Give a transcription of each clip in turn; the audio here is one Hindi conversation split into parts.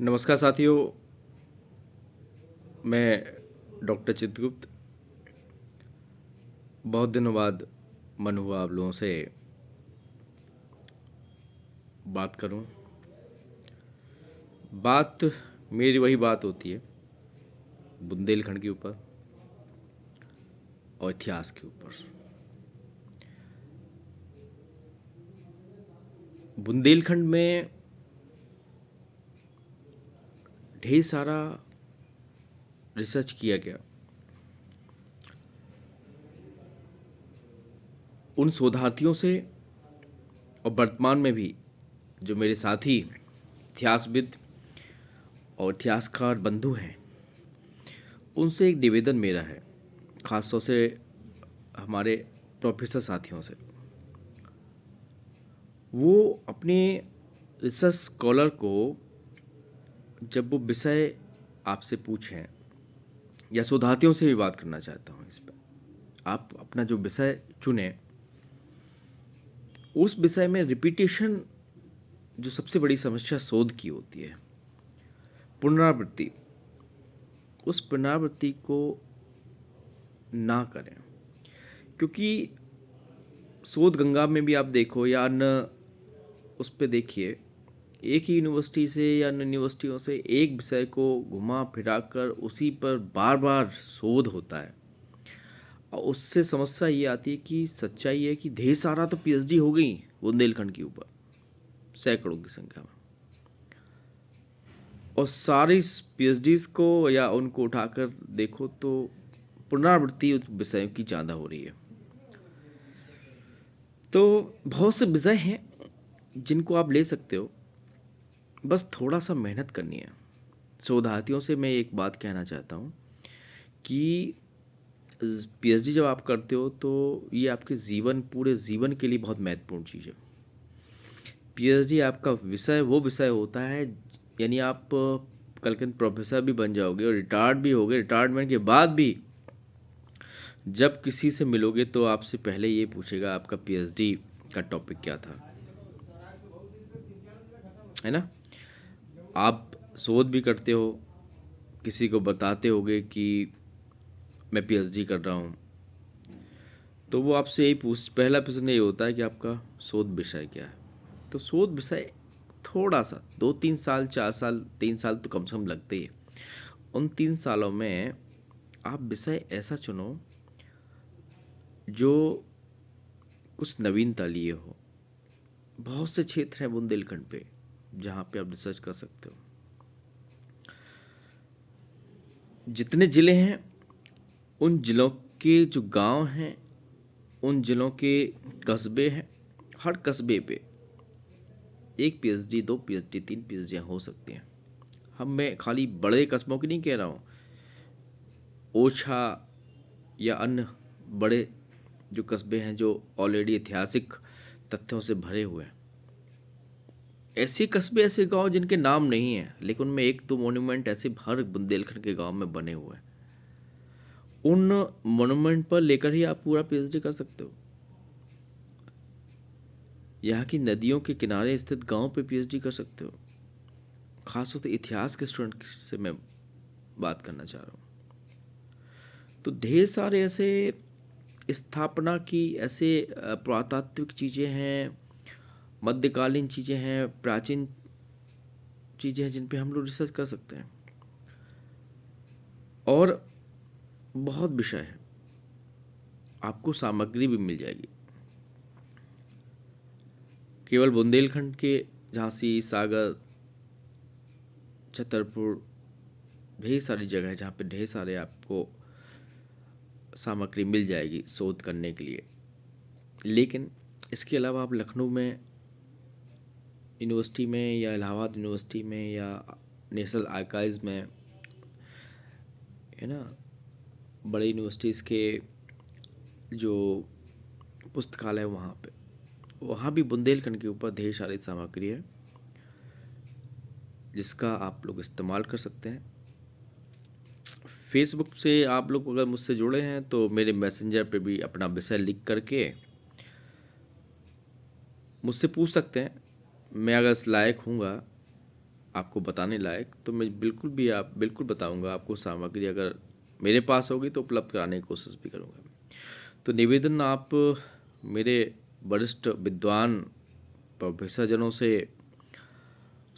नमस्कार साथियों, मैं डॉक्टर चित्रगुप्त। बहुत दिनों बाद मन हुआ आप लोगों से बात करूं। बात मेरी वही बात होती है, बुंदेलखंड के ऊपर और इतिहास के ऊपर। बुंदेलखंड में ढेर सारा रिसर्च किया गया। उन शोधार्थियों से और वर्तमान में भी जो मेरे साथी इतिहासविद और इतिहासकार बंधु हैं, उनसे एक निवेदन मेरा है, खासतौर से हमारे प्रोफेसर साथियों से। वो अपने रिसर्च स्कॉलर को जब वो विषय आपसे पूछें, या शोधार्थियों से भी बात करना चाहता हूँ इस पर, आप अपना जो विषय चुने उस विषय में रिपीटेशन जो सबसे बड़ी समस्या शोध की होती है, पुनरावृत्ति, उस पुनरावृत्ति को ना करें। क्योंकि शोध गंगा में भी आप देखो या अन्य उस पर देखिए, एक ही यूनिवर्सिटी से या अन्य यूनिवर्सिटियों से एक विषय को घुमा फिरा कर उसी पर बार बार शोध होता है। और उससे समस्या ये आती है कि सच्चाई है कि ढेर सारा तो पीएचडी हो गई बुंदेलखंड के ऊपर, सैकड़ों की संख्या में, और सारी पीएचडीज को या उनको उठाकर देखो तो पुनरावृत्ति उस विषयों की ज़्यादा हो रही है। तो बहुत से विषय हैं जिनको आप ले सकते हो, बस थोड़ा सा मेहनत करनी है। शोधार्थियों से मैं एक बात कहना चाहता हूँ कि पीएचडी जब आप करते हो तो ये आपके पूरे जीवन के लिए बहुत महत्वपूर्ण चीज़ है। पीएचडी आपका विषय वो विषय होता है, यानी आप कल के दिन प्रोफेसर भी बन जाओगे और रिटायर्ड भी होगे। रिटायरमेंट के बाद भी जब किसी से मिलोगे तो आपसे पहले ये पूछेगा आपका पीएचडी का टॉपिक क्या था, है ना। आप शोध भी करते हो, किसी को बताते होगे कि मैं पीएचडी कर रहा हूँ, तो वो आपसे यही पहला प्रश्न ये होता है कि आपका शोध विषय क्या है। तो शोध विषय थोड़ा सा 2-3 साल, 4 साल, 3 साल तो कम से कम लगते ही है। उन 3 सालों में आप विषय ऐसा चुनो जो कुछ नवीनता लिए हो। बहुत से क्षेत्र हैं बुंदेलखंड पे जहाँ पे आप रिसर्च कर सकते हो। जितने ज़िले हैं, उन ज़िलों के जो गांव हैं, उन ज़िलों के कस्बे हैं, हर कस्बे पे एक पीएचडी, 2 पीएचडी, 3 पीएचडियाँ हो सकती हैं। मैं खाली बड़े कस्बों की नहीं कह रहा हूँ, ओछा या अन्य बड़े जो कस्बे हैं जो ऑलरेडी ऐतिहासिक तथ्यों से भरे हुए हैं, ऐसे कस्बे, ऐसे गांव जिनके नाम नहीं है लेकिन उनमें 1-2 मोन्यूमेंट ऐसे हर बुंदेलखंड के गांव में बने हुए हैं, उन मोन्यूमेंट पर लेकर ही आप पूरा पीएचडी कर सकते हो। यहाँ की नदियों के किनारे स्थित गांव पे पीएचडी कर सकते हो। खासतौर से इतिहास के स्टूडेंट से मैं बात करना चाह रहा हूँ। तो ढेर सारे ऐसे स्थापना की, ऐसे पुरातात्विक चीज़ें हैं, मध्यकालीन चीज़ें हैं, प्राचीन चीज़ें हैं जिन पे हम लोग रिसर्च कर सकते हैं। और बहुत विषय है, आपको सामग्री भी मिल जाएगी। केवल बुंदेलखंड के झांसी, सागर, छतरपुर, ढेर सारी जगह है जहाँ पे ढेर सारे आपको सामग्री मिल जाएगी शोध करने के लिए। लेकिन इसके अलावा आप लखनऊ में यूनिवर्सिटी में या इलाहाबाद यूनिवर्सिटी में या नेशनल आर्काइव्स में, है ना, बड़े यूनिवर्सिटीज़ के जो पुस्तकालय वहाँ भी बुंदेलखंड के ऊपर ढेर सारी सामग्री है जिसका आप लोग इस्तेमाल कर सकते हैं। फेसबुक से आप लोग अगर मुझसे जुड़े हैं तो मेरे मैसेंजर पे भी अपना विषय लिख करके मुझसे पूछ सकते हैं। मैं अगर इस लायक हूँगा आपको बताने लायक, तो मैं बिल्कुल बताऊंगा आपको। सामग्री अगर मेरे पास होगी तो उपलब्ध कराने की कोशिश भी करूंगा। तो निवेदन आप मेरे वरिष्ठ विद्वान प्रोफेसर जनों से,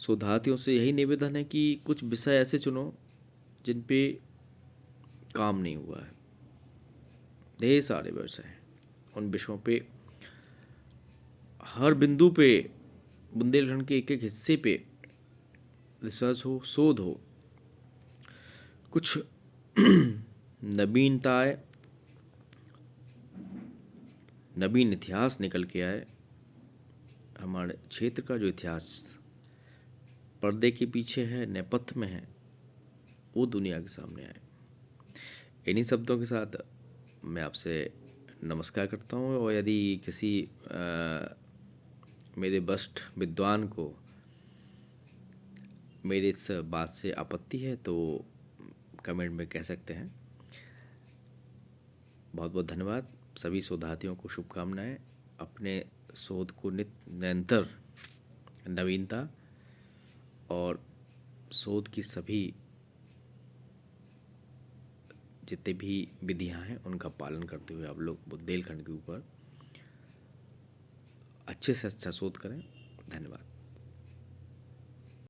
शोधार्थियों से यही निवेदन है कि कुछ विषय ऐसे चुनो जिन पे काम नहीं हुआ है। ढेर सारे विषय हैं, उन विषयों पे हर बिंदु पे, बुंदेलखंड के एक एक हिस्से पे रिसर्च हो, शोध हो, कुछ नवीनताएं, नवीन इतिहास निकल के आए। हमारे क्षेत्र का जो इतिहास पर्दे के पीछे है, नेपथ्य में है, वो दुनिया के सामने आए। इन्हीं शब्दों के साथ मैं आपसे नमस्कार करता हूँ। और यदि किसी मेरे वरिष्ठ विद्वान को मेरे इस बात से आपत्ति है तो कमेंट में कह सकते हैं। बहुत बहुत धन्यवाद। सभी शोधार्थियों को शुभकामनाएं। अपने शोध को निरंतर नवीनता और शोध की सभी जितने भी विधियां हैं उनका पालन करते हुए आप लोग बुंदेलखंड के ऊपर अच्छे से अच्छा शोध करें। धन्यवाद।